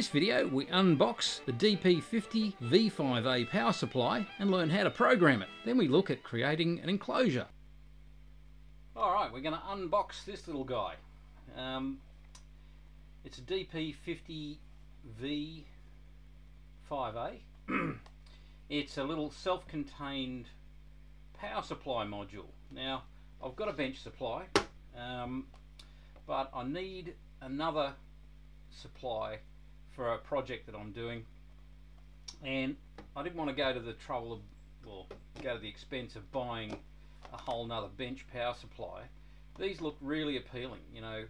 In this video, we unbox the DP50V5A power supply and learn how to program it. Then we look at creating an enclosure. Alright, we're going to unbox this little guy. It's a DP50V5A. It's a little self-contained power supply module. Now, I've got a bench supply, but I need another supply for a project that I'm doing, and I didn't want to go to the trouble of, well, go to the expense of buying a whole nother bench power supply. These look really appealing, you know,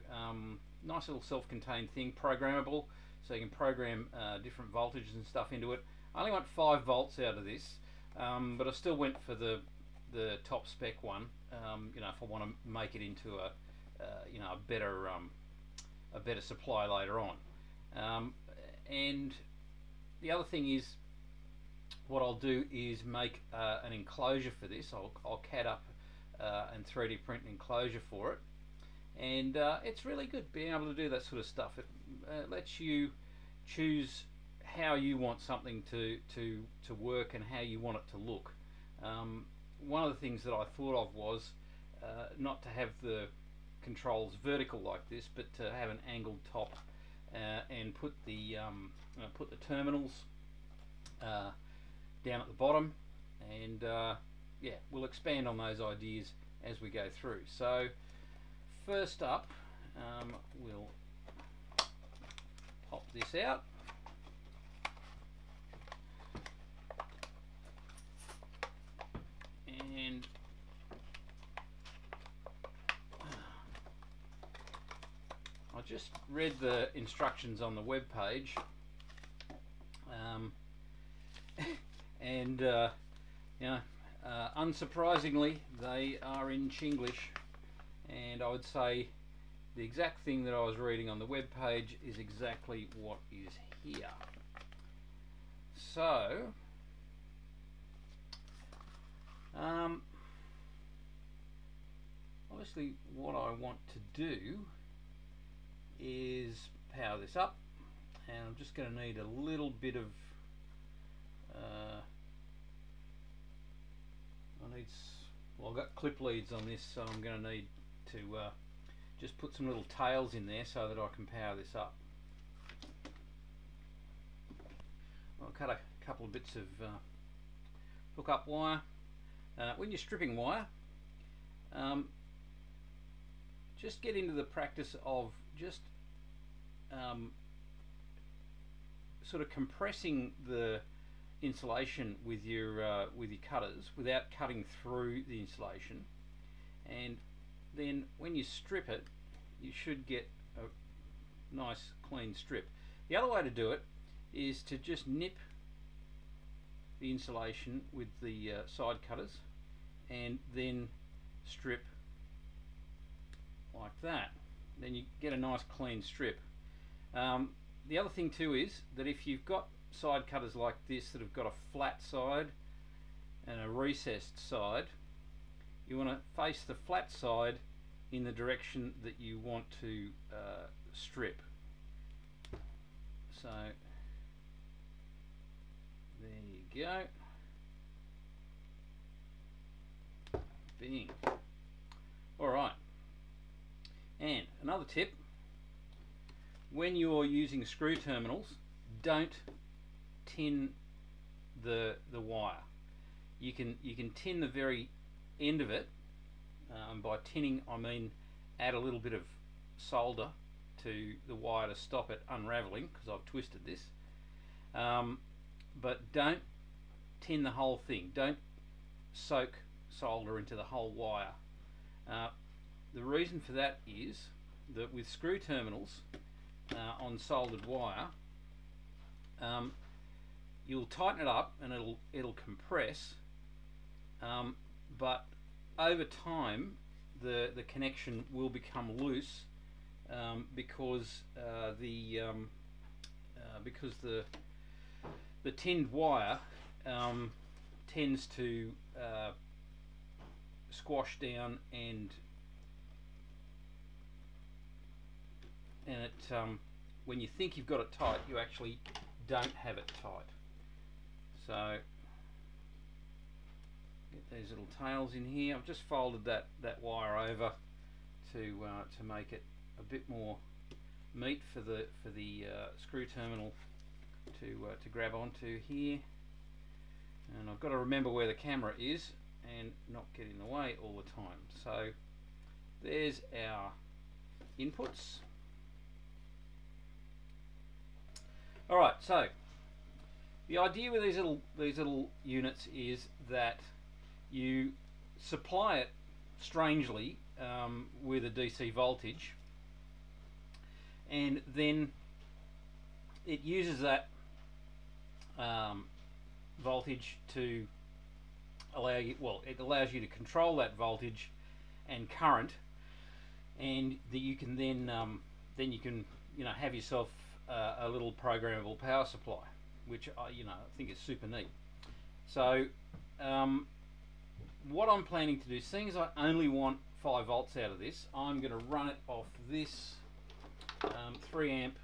nice little self-contained thing, programmable, so you can program different voltages and stuff into it. I only want 5 volts out of this, but I still went for the top spec one, you know, if I want to make it into a you know, a better supply later on. And the other thing is, what I'll do is make an enclosure for this. I'll CAD up and 3D print an enclosure for it, and it's really good being able to do that sort of stuff. It lets you choose how you want something to work and how you want it to look. One of the things that I thought of was not to have the controls vertical like this, but to have an angled top and put the terminals down at the bottom, and yeah, we'll expand on those ideas as we go through. So first up, we'll pop this out. And I just read the instructions on the web page, and you know, unsurprisingly, they are in Chinglish, and I would say the exact thing that I was reading on the web page is exactly what is here. So obviously what I want to do is power this up, and I'm just going to need a little bit of well, I've got clip leads on this, so I'm going to need to just put some little tails in there so that I can power this up. I'll cut a couple of bits of hook up wire. When you're stripping wire, just get into the practice of just sort of compressing the insulation with your cutters without cutting through the insulation, and then when you strip it, you should get a nice clean strip. The other way to do it is to just nip the insulation with the side cutters and then strip like that. Then you get a nice clean strip. The other thing too is that if you've got side cutters like this that have got a flat side and a recessed side, you want to face the flat side in the direction that you want to strip. So there you go. Bing. Alright, and another tip: when you're using screw terminals, don't tin the wire. You can tin the very end of it. By tinning, I mean add a little bit of solder to the wire to stop it unraveling, because I've twisted this. But don't tin the whole thing. Don't soak solder into the whole wire. The reason for that is that with screw terminals on soldered wire, you'll tighten it up and it'll compress, but over time the connection will become loose, because the tinned wire tends to squash down, and it when you think you've got it tight, you actually don't have it tight. So get these little tails in here. I've just folded that wire over to make it a bit more meat for the screw terminal to grab onto here. And I've got to remember where the camera is and not get in the way all the time. So there's our inputs. Alright, so the idea with these little units is that you supply it strangely with a DC voltage, and then it uses that voltage to allow you, well, it allows you to control that voltage and current, and that you can then you can have yourself a little programmable power supply, which I think is super neat. So what I'm planning to do, seeing as I only want 5 volts out of this, I'm going to run it off this 3 amp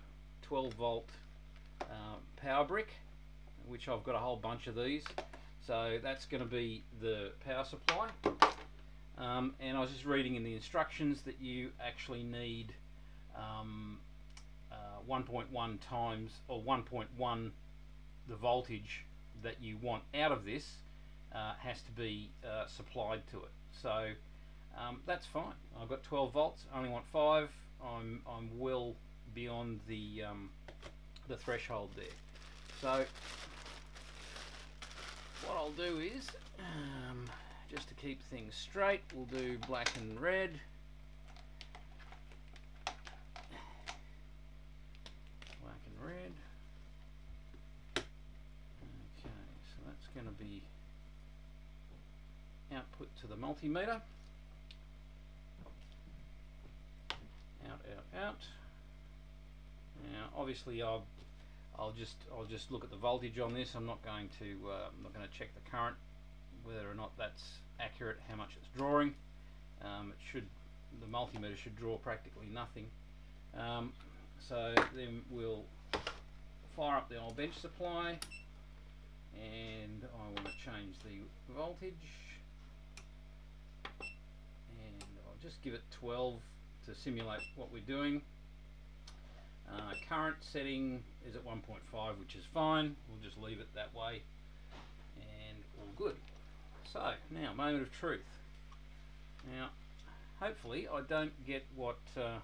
12 volt power brick, which I've got a whole bunch of these. So that's going to be the power supply. And I was just reading in the instructions that you actually need 1.1 times, or 1.1, the voltage that you want out of this has to be supplied to it. So that's fine. I've got 12 volts. I only want 5. I'm well beyond the threshold there. So what I'll do is, just to keep things straight, we'll do black and red. Black and red. Okay, so that's going to be output to the multimeter. Out, out, out. Now, obviously, I'll just look at the voltage on this. I'm not going to check the current, whether or not that's accurate, how much it's drawing. The multimeter should draw practically nothing. So then we'll fire up the old bench supply, and I want to change the voltage, and I'll just give it 12 to simulate what we're doing. Current setting is at 1.5, which is fine. We'll just leave it that way, and all good. So now, moment of truth. Now, hopefully, I don't get what the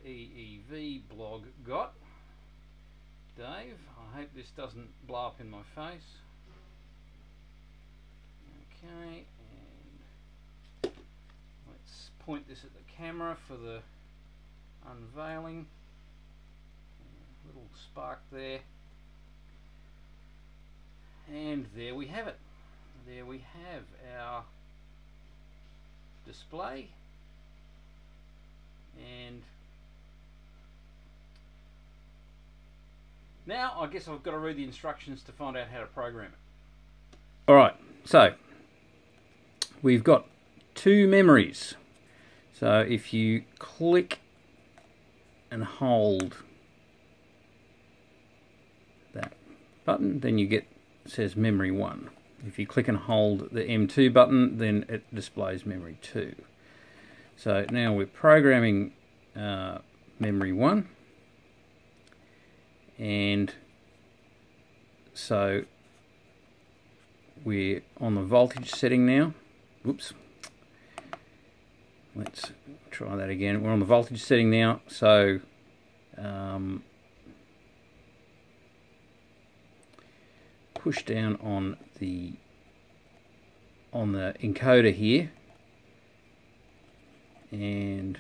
EEV blog got. Dave, I hope this doesn't blow up in my face. Okay, and let's point this at the camera for the unveiling. A little spark there, and there we have it. There we have our display, and now I guess I've got to read the instructions to find out how to program it. Alright, so we've got 2 memories. So if you click and hold that button, then you get, it says memory 1. If you click and hold the M2 button, then it displays memory 2. So now we're programming memory 1, and so we're on the voltage setting now. Whoops. Let's try that again. We're on the voltage setting now, so push down on the encoder here, and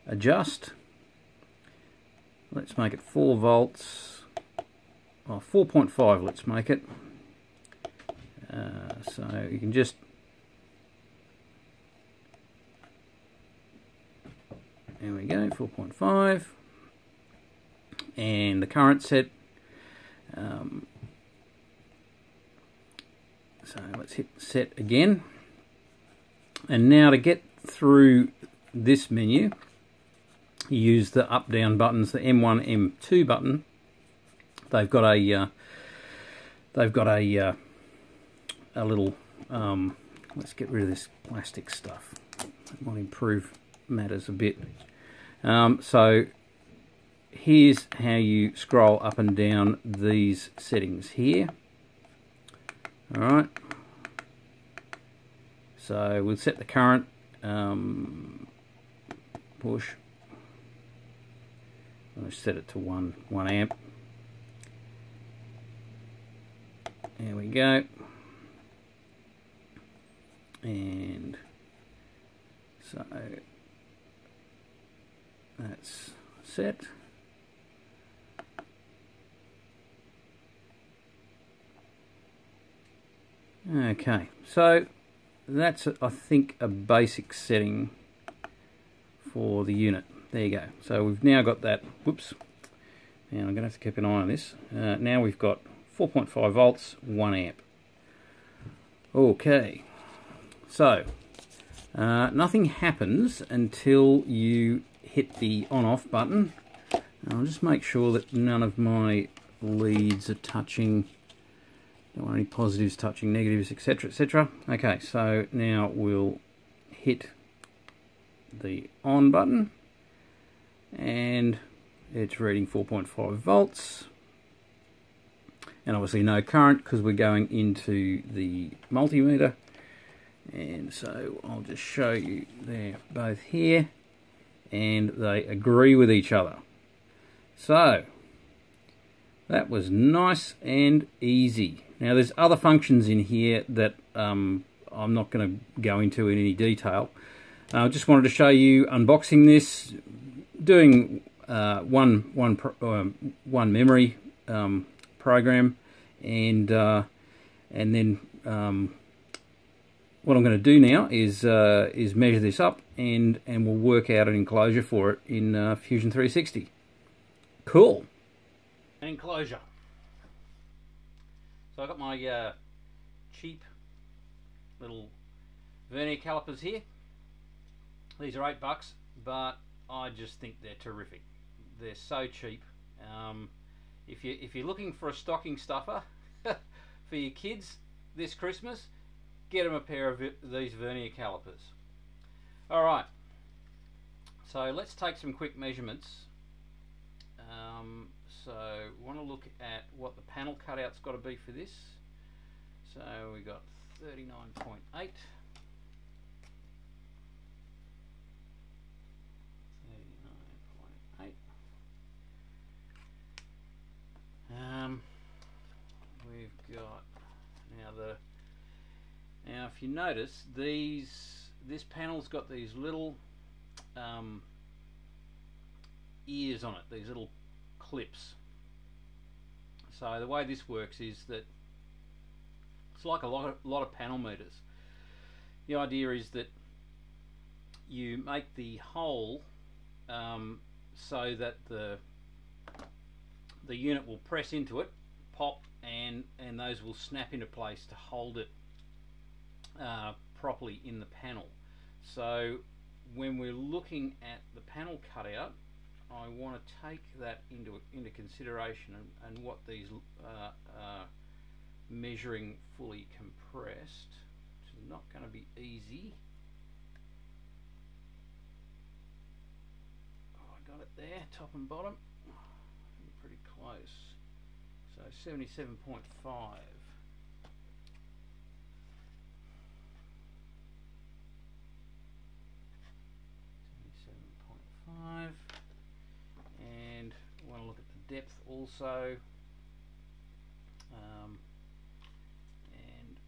adjust. Let's make it 4 volts, or 4.5 let's make it. So you can just, there we go, 4.5, and the current set. So let's hit set again, and now to get through this menu, you use the up down buttons, the M1, M2 button. They've got a little let's get rid of this plastic stuff. That might improve matters a bit. So here's how you scroll up and down these settings here. Alright, so we'll set the current, push, I'll set it to 1 amp. There we go. And so that's set. Okay, so that's I think a basic setting for the unit. There you go. So we've now got that. Whoops. Now I'm going to have to keep an eye on this. Now we've got 4.5 volts, 1 amp. Okay. So nothing happens until you hit the on-off button. I'll just make sure that none of my leads are touching. Don't want any positives touching negatives, etc., etc. Okay, so now we'll hit the on button, and it's reading 4.5 volts, and obviously no current because we're going into the multimeter. And so I'll just show you, they're both here and they agree with each other. So that was nice and easy. Now there's other functions in here that I'm not going to go into in any detail. I just wanted to show you unboxing this, doing one memory program, and then what I'm going to do now is measure this up, and we'll work out an enclosure for it in Fusion 360. Cool. An enclosure. So I've got my cheap little vernier calipers here. These are $8, but I just think they're terrific. They're so cheap. If you're looking for a stocking stuffer for your kids this Christmas, get them a pair of these vernier calipers. Alright, so let's take some quick measurements. So we want to look at what the panel cutout's got to be for this. So we got 39.8. 39.8. We've got now if you notice, this panel's got these little ears on it, these little clips. So the way this works is that it's like a lot of panel meters. The idea is that you make the hole so that the unit will press into it, pop, and those will snap into place to hold it properly in the panel. So when we're looking at the panel cutout, I want to take that into consideration, and what these measuring fully compressed, which is not going to be easy. Oh, I got it there, top and bottom, pretty close. So 77.5. 77.5. And I want to look at the depth also, and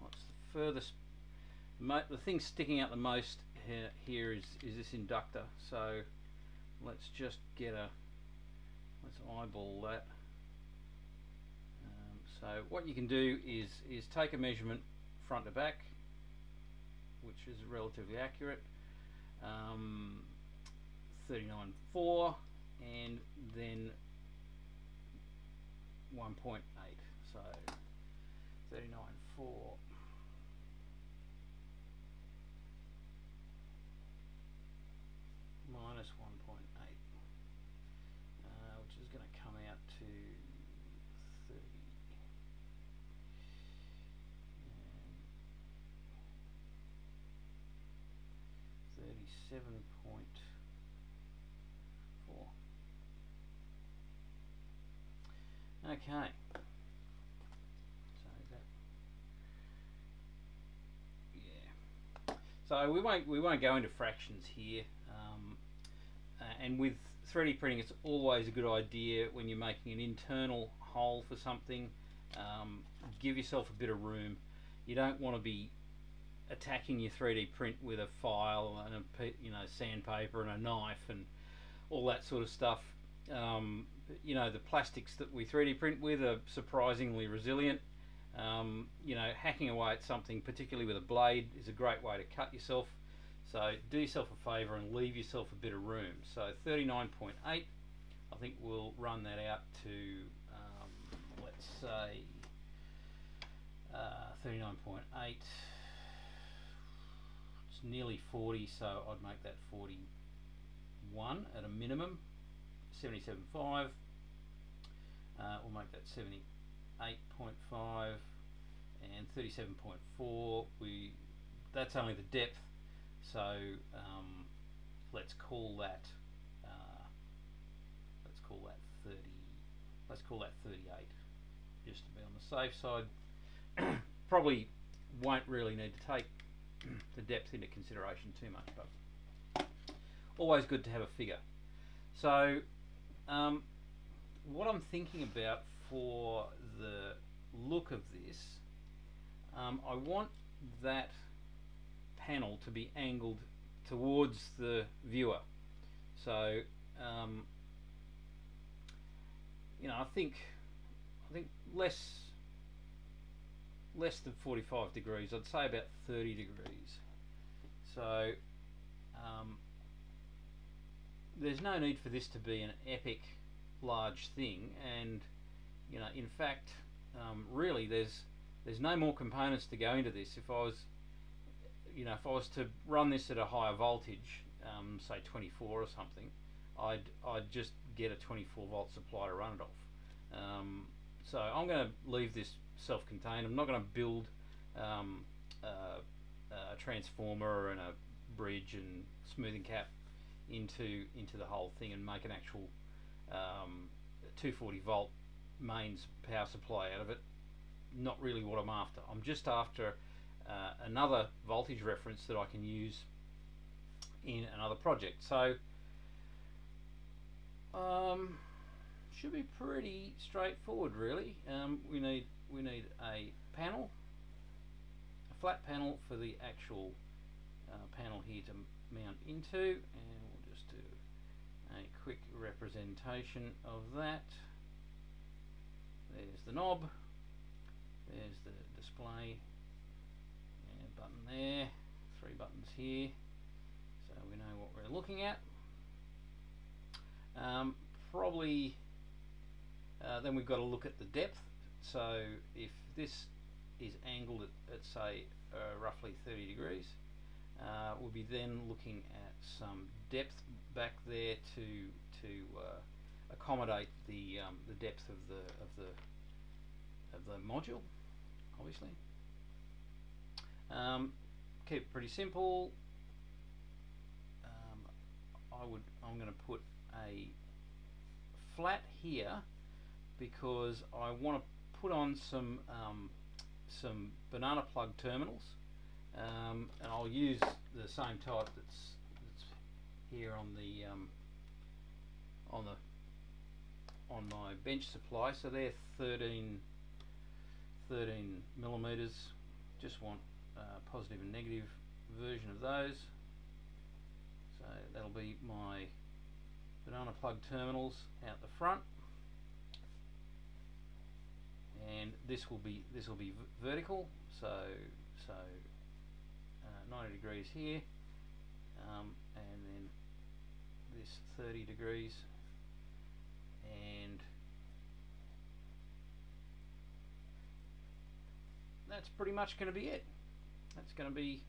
what's the furthest, the thing sticking out the most here is this inductor. So let's just let's eyeball that. So what you can do is take a measurement front to back, which is relatively accurate. 39.4 and then 1.8, so 39.4 37.4. Okay. So that, yeah. So we won't go into fractions here. And with 3D printing, it's always a good idea when you're making an internal hole for something. Give yourself a bit of room. You don't want to be attacking your 3D print with a file and a sandpaper and a knife and all that sort of stuff. The plastics that we 3D print with are surprisingly resilient. Hacking away at something, particularly with a blade, is a great way to cut yourself. So do yourself a favour and leave yourself a bit of room. So 39.8, I think we'll run that out to, let's say, 39.8. It's nearly 40, so I'd make that 41 at a minimum. 77.5. We'll make that 78.5 and 37.4. That's only the depth. So let's call that 30. Let's call that 38, just to be on the safe side. Probably won't really need to take the depth into consideration too much, but always good to have a figure. So what I'm thinking about for the look of this, I want that panel to be angled towards the viewer. So I think less than 45 degrees. I'd say about 30 degrees. So there's no need for this to be an epic large thing, and in fact really there's no more components to go into this. If I was to run this at a higher voltage, say 24 or something, I'd just get a 24 volt supply to run it off. So I'm going to leave this self-contained. I'm not going to build a transformer and a bridge and smoothing cap into the whole thing and make an actual 240 volt mains power supply out of it. Not really what I'm after. I'm just after another voltage reference that I can use in another project. So should be pretty straightforward, really. We need a panel, a flat panel for the actual panel here to mount into, and we'll just do a quick representation of that. There's the knob, there's the display button there, 3 buttons here, so we know what we're looking at. Probably then we've got to look at the depth. So if this is angled at say roughly 30 degrees, we'll be then looking at some depth back there to accommodate the depth of the module, obviously. Keep it pretty simple. I'm going to put a flat here because I want to put on some banana plug terminals, and I'll use the same type that's here on my bench supply. So they're 13 millimeters. Just want positive and negative version of those. So that'll be my banana plug terminals out the front, and this will be vertical. So 90 degrees here, and then this 30 degrees, and that's pretty much going to be it. That's going to be,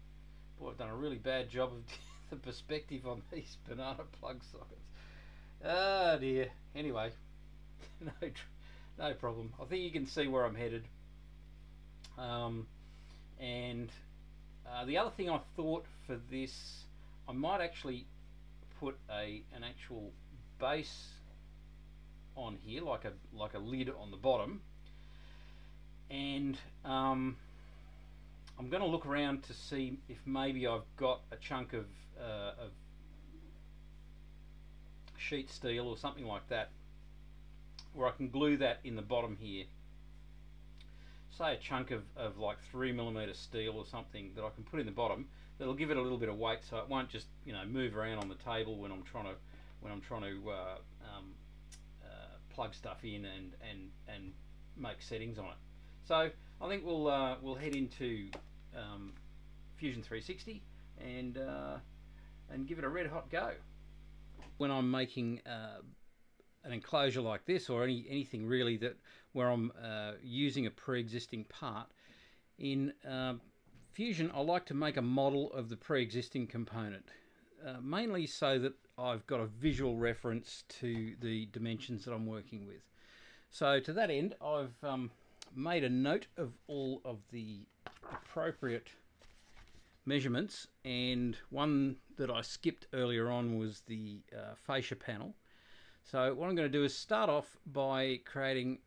boy, I've done a really bad job of the perspective on these banana plug sockets. Oh dear. Anyway, no problem. I think you can see where I'm headed. And the other thing I thought for this I might actually put an actual base on here, like a lid on the bottom, and I'm going to look around to see if maybe I've got a chunk of sheet steel or something like that, where I can glue that in the bottom here. Say a chunk of like 3mm steel or something that I can put in the bottom. That'll give it a little bit of weight, so it won't just, you know, move around on the table when I'm trying to plug stuff in and make settings on it. So I think we'll head into Fusion 360 and give it a red hot go. When I'm making an enclosure like this, or anything really where I'm using a pre-existing part in Fusion, I like to make a model of the pre-existing component, mainly so that I've got a visual reference to the dimensions that I'm working with. So to that end, I've made a note of all of the appropriate measurements, and one that I skipped earlier on was the fascia panel. So what I'm going to do is start off by creating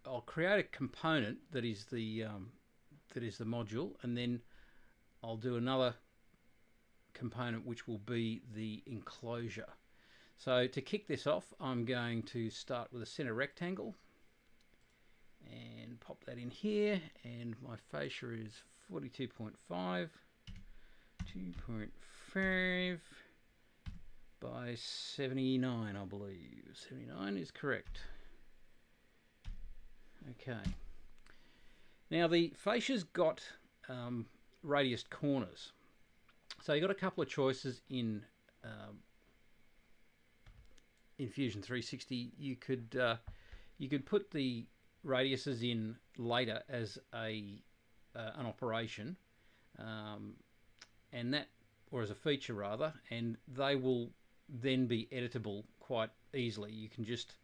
I'll create a component that is the module, and then I'll do another component which will be the enclosure. So to kick this off, I'm going to start with a center rectangle and pop that in here, and my fascia is 42.5, 2.5 by 79, I believe. 79 is correct. Okay. Now the fascia's got radiused corners, so you've got a couple of choices in Fusion 360. You could put the radiuses in later as an operation, and that, or as a feature rather, and they will then be editable quite easily. You can just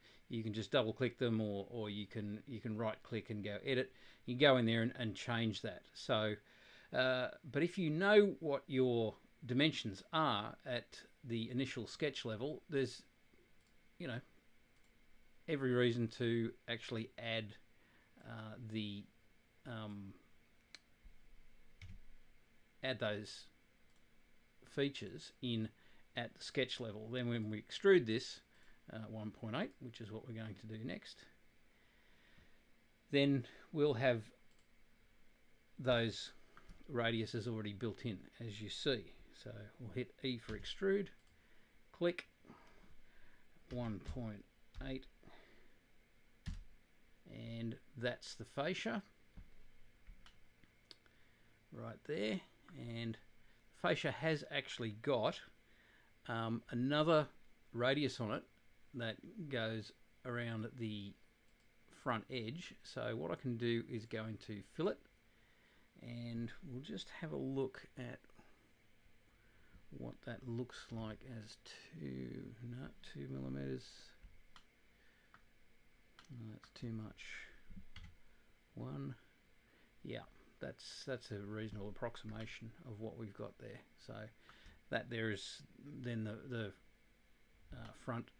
double click them, or you can right click and go edit. You go in there and change that. So but if you know what your dimensions are at the initial sketch level, there's, you know, every reason to actually add add those features in at the sketch level. Then when we extrude this 1.8, which is what we're going to do next, then we'll have those radiuses already built in, as you see. So we'll hit E for extrude, click 1.8, and that's the fascia right there. And fascia has actually got another radius on it that goes around the front edge. So what I can do is go into fillet, and we'll just have a look at what that looks like as 2mm. No, that's too much. 1, yeah, that's a reasonable approximation of what we've got there. So that there is then the front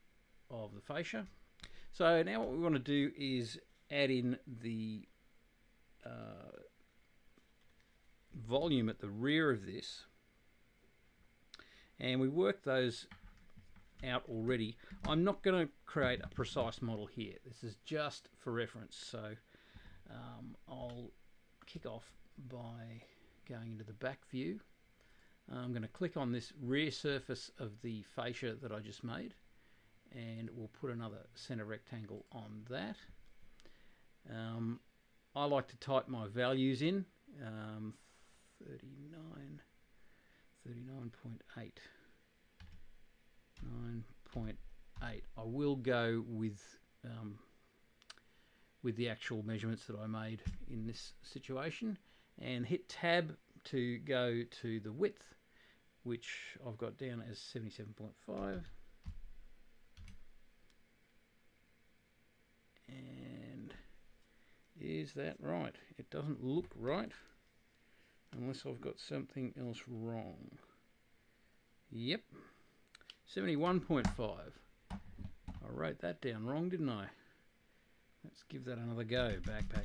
of the fascia. So now what we want to do is add in the volume at the rear of this, and we work those out already. I'm not going to create a precise model here. This is just for reference. So I'll kick off by going into the back view. I'm going to click on this rear surface of the fascia that I just made, and we'll put another center rectangle on that. I like to type my values in, 39.8. 9.8. I will go with the actual measurements that I made in this situation, and hit tab to go to the width, which I've got down as 77.5. And is that right? It doesn't look right. unless I've got something else wrong. Yep, 71.5. I wrote that down wrong, didn't I? Let's give that another go.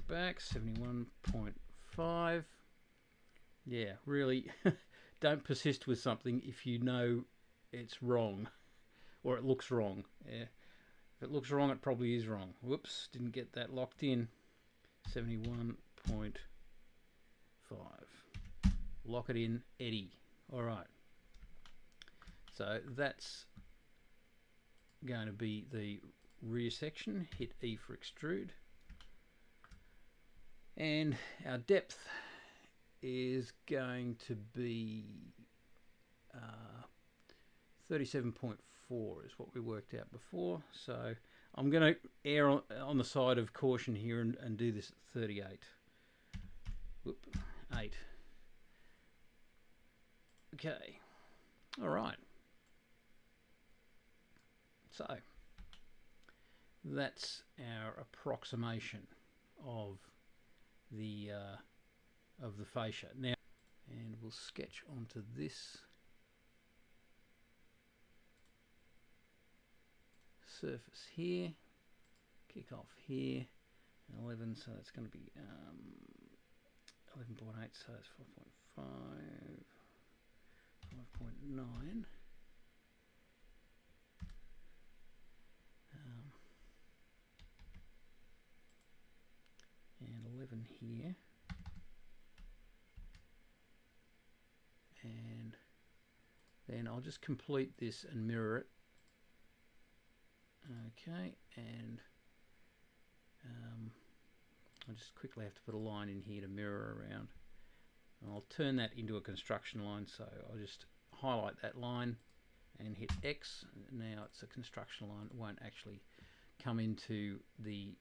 Back, 71.5. Yeah, really, don't persist with something if you know it's wrong, or it looks wrong. Yeah. If it looks wrong, it probably is wrong. Whoops, didn't get that locked in. 71.5. Lock it in, Eddie. Alright. So that's going to be the rear section. Hit E for extrude. And our depth is going to be 37.4 is what we worked out before. So I'm going to err on the side of caution here and do this at 38. Whoop, 8. Okay. All right. So that's our approximation of the fascia. Now, and we'll sketch onto this surface here, kick off here, 11, so it's going to be 11.8, so it's 4.5, 5.9. And 11 here, and then I'll just complete this and mirror it. Okay, and I just quickly have to put a line in here to mirror around. And I'll turn that into a construction line, so I'll just highlight that line and hit X. Now it's a construction line. It won't actually come into the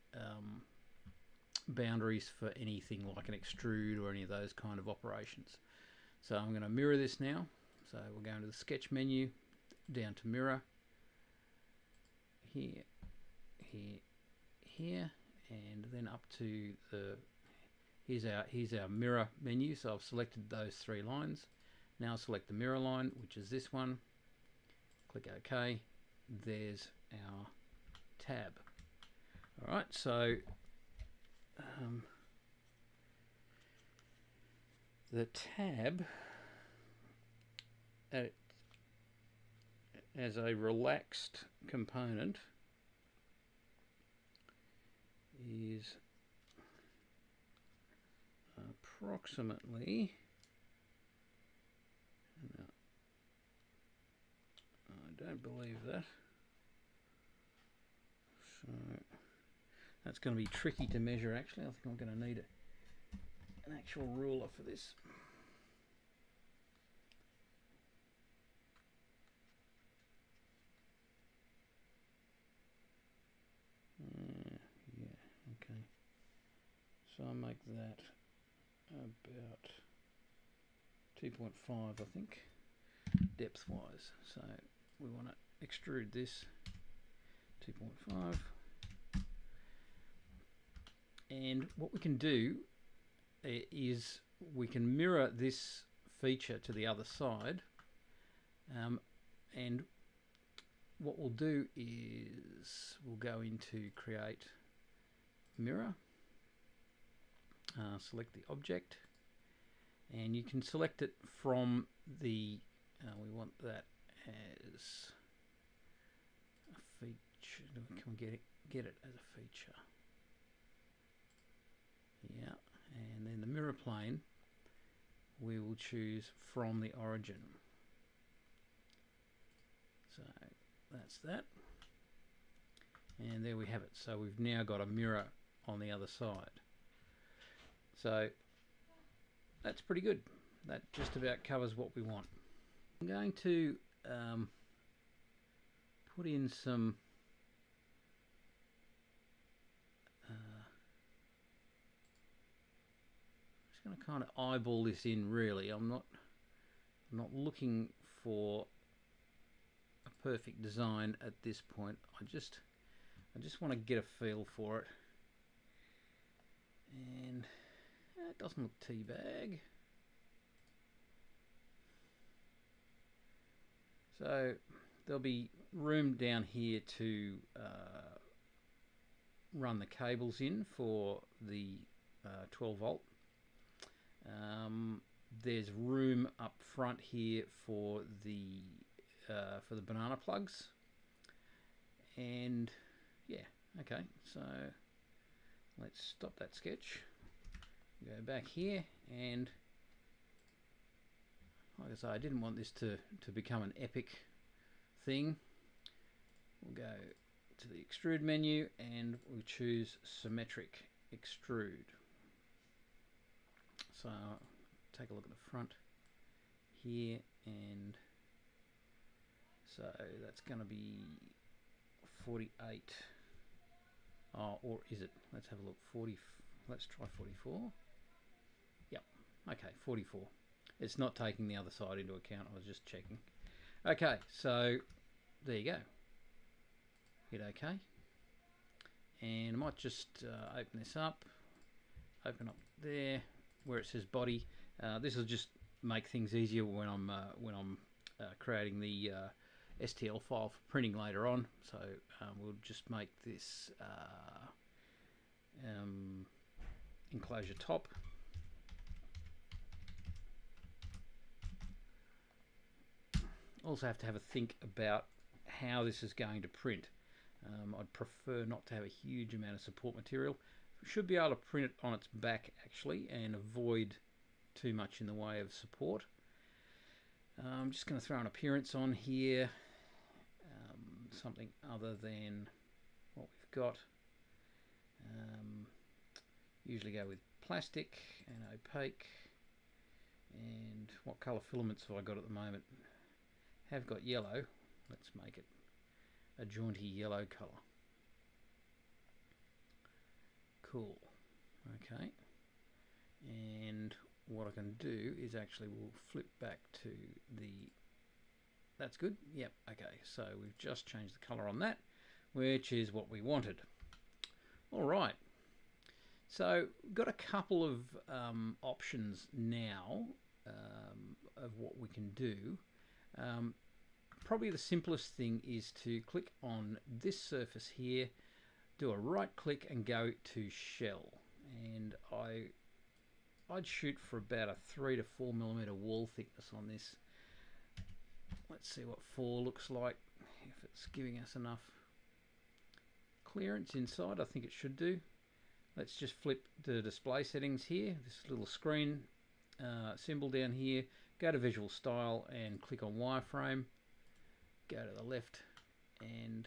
boundaries for anything like an extrude or any of those kind of operations. So I'm going to mirror this now. So we'll go into the sketch menu, down to mirror, here, and then up to the here's our mirror menu. So I've selected those 3 lines. Now select the mirror line, which is this one. Click OK. There's our tab. All right, so the tab as a relaxed component is approximately, no, I don't believe that, so that's going to be tricky to measure actually. I think I'm going to need an actual ruler for this. Yeah, okay. So I'll make that about 2.5, I think, depth wise. So we want to extrude this 2.5. And what we can do is we can mirror this feature to the other side, and what we'll do is we'll go into create mirror, select the object, and you can select it from the we want that as a feature. Can we get it as a feature? Yeah, and then the mirror plane we will choose from the origin. So that's that, and there we have it. So we've now got a mirror on the other side. So that's pretty good. That just about covers what we want. I'm going to put in some just going to kind of eyeball this in really. I'm not looking for a perfect design at this point. I just want to get a feel for it, and it doesn't look teabag. So there'll be room down here to run the cables in for the 12 volt. There's room up front here for the banana plugs, and yeah, okay, so let's stop that sketch, go back here, and like I say, I didn't want this to become an epic thing. We'll go to the extrude menu and we'll choose Symmetric Extrude. So take a look at the front here, and so that's going to be 48. Oh, or is it? Let's have a look. 40. Let's try 44. Yep. Okay, 44. It's not taking the other side into account. I was just checking. Okay, so there you go. Hit OK. And I might just open this up. Open up there where it says body. This will just make things easier when I'm creating the STL file for printing later on. So we'll just make this enclosure top. Also have to have a think about how this is going to print. I'd prefer not to have a huge amount of support material. Should be able to print it on its back actually and avoid too much in the way of support. I'm just going to throw an appearance on here, something other than what we've got. Usually go with plastic and opaque. And what colour filaments have I got at the moment? Have got yellow. Let's make it a jaunty yellow colour. Cool. Okay. And what I can do is actually we'll flip back to the... That's good. Yep. Okay. So we've just changed the colour on that, which is what we wanted. All right. So we've got a couple of options now of what we can do. Probably the simplest thing is to click on this surface here, do a right click and go to shell, and I'd shoot for about a 3 to 4 millimeter wall thickness on this. Let's see what 4 looks like, if it's giving us enough clearance inside. I think it should do. Let's just flip the display settings here, this little screen symbol down here, go to visual style and click on wireframe, go to the left, and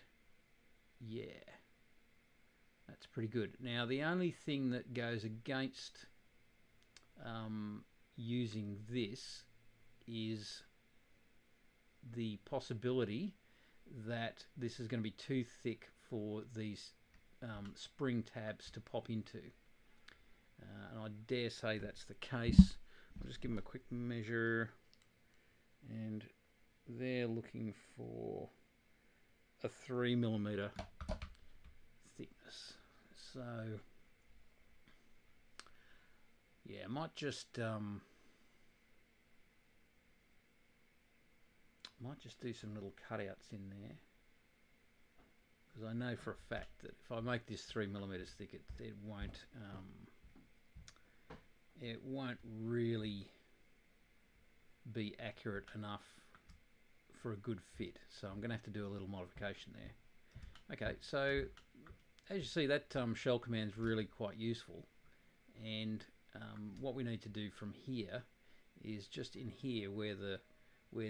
yeah, that's pretty good. Now the only thing that goes against using this is the possibility that this is going to be too thick for these spring tabs to pop into, and I dare say that's the case. I'll just give them a quick measure, and they're looking for a 3 millimeter thickness. So yeah, I might just do some little cutouts in there, because I know for a fact that if I make this 3 millimeters thick, it won't really be accurate enough for a good fit. So I'm going to have to do a little modification there. Okay, so as you see, that shell command is really quite useful, and what we need to do from here is just in here where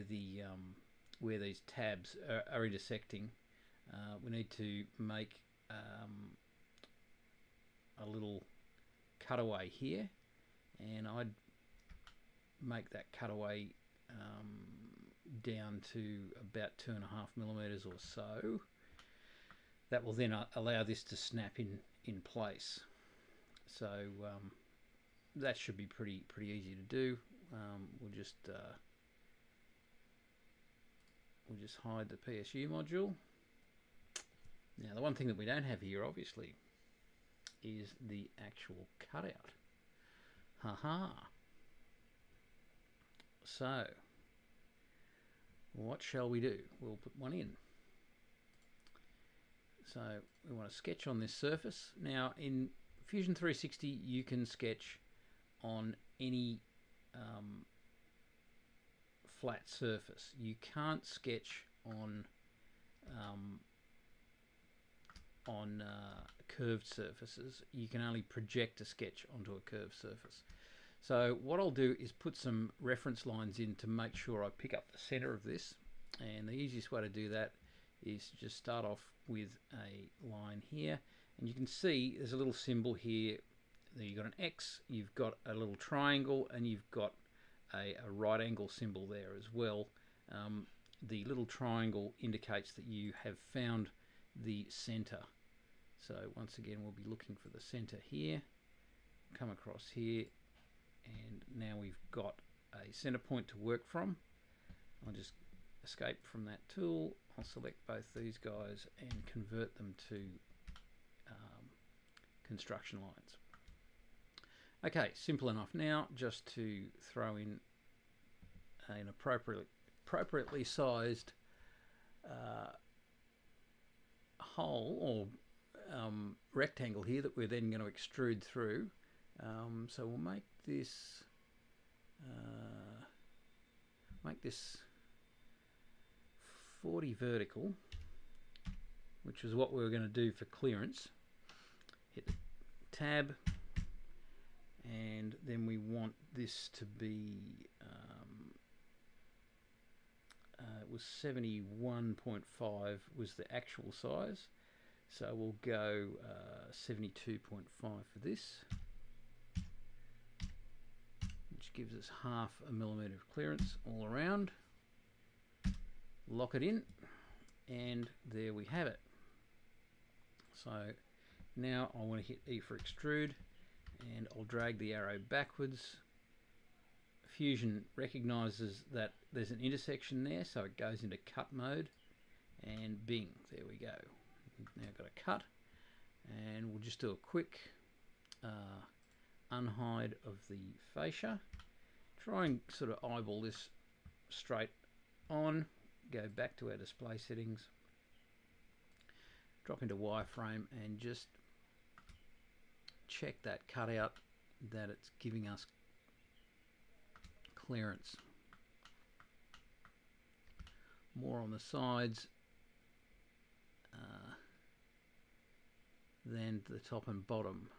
these tabs are intersecting, we need to make a little cutaway here, and I'd make that cutaway down to about 2.5 millimeters or so. That will then allow this to snap in place. So that should be pretty easy to do. We'll just hide the PSU module. Now the one thing that we don't have here obviously is the actual cutout. Haha. So what shall we do? We'll put one in. So we want to sketch on this surface. Now in Fusion 360 you can sketch on any flat surface. You can't sketch on curved surfaces. You can only project a sketch onto a curved surface. So what I'll do is put some reference lines in to make sure I pick up the center of this, and the easiest way to do that is to just start off with a line here, and you can see there's a little symbol here. You've got an X, you've got a little triangle, and you've got a right angle symbol there as well. The little triangle indicates that you have found the center. So once again we'll be looking for the center here, come across here, and now we've got a center point to work from. I'll just escape from that tool. I'll select both these guys and convert them to construction lines. Okay, simple enough now just to throw in an appropriately sized hole or rectangle here that we're then going to extrude through. So we'll make this 40 vertical, which is what we were going to do for clearance. Hit the tab, and then we want this to be it was 71.5 was the actual size, so we'll go 72.5 for this, which gives us ½ millimeter of clearance all around. Lock it in, and there we have it. So now I want to hit E for extrude, and I'll drag the arrow backwards. Fusion recognizes that there's an intersection there, so it goes into cut mode, and bing, there we go. We've now got a cut, and we'll just do a quick unhide of the fascia. Try and sort of eyeball this straight on. Go back to our display settings, drop into wireframe, and just check that cutout, that it's giving us clearance. More on the sides than the top and bottom.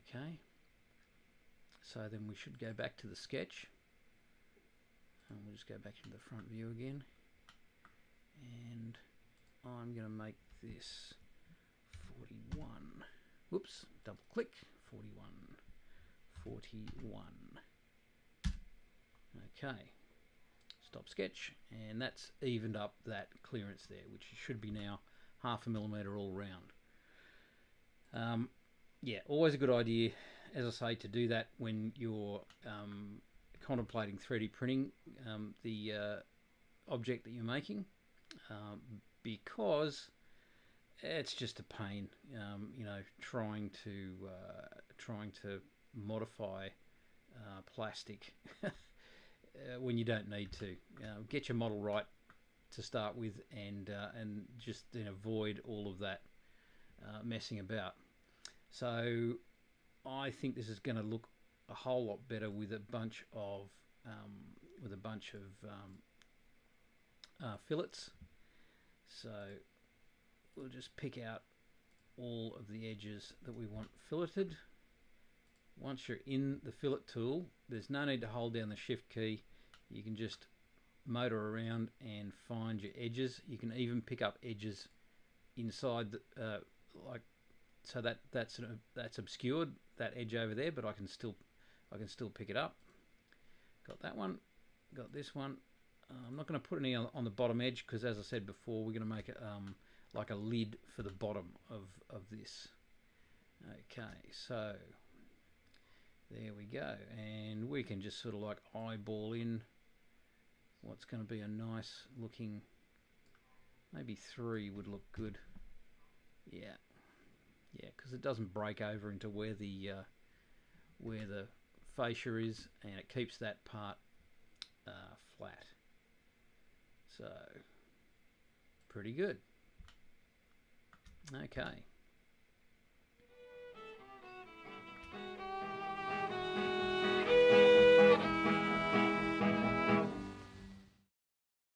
Okay, so then we should go back to the sketch, and we'll just go back into the front view again, and I'm going to make this 41. Whoops, double click, 41. Okay, stop sketch, and that's evened up that clearance there, which should be now ½ millimeter all round. Yeah, always a good idea, as I say, to do that when you're contemplating 3D printing the object that you're making, because it's just a pain, you know, trying to modify plastic when you don't need to. Get your model right to start with, and just then avoid all of that messing about. So I think this is going to look a whole lot better with a bunch of fillets. So we'll just pick out all of the edges that we want filleted. Once you're in the fillet tool, there's no need to hold down the shift key. You can just motor around and find your edges. You can even pick up edges inside the, like, so that's obscured, that edge over there, but I can still pick it up. Got that one, got this one. I'm not going to put any on the bottom edge, because as I said before, we're going to make it like a lid for the bottom of this. Okay, so there we go, and we can just sort of like eyeball in what's going to be a nice looking, maybe 3 would look good. Yeah, because it doesn't break over into where the fascia is, and it keeps that part flat. So pretty good. Okay.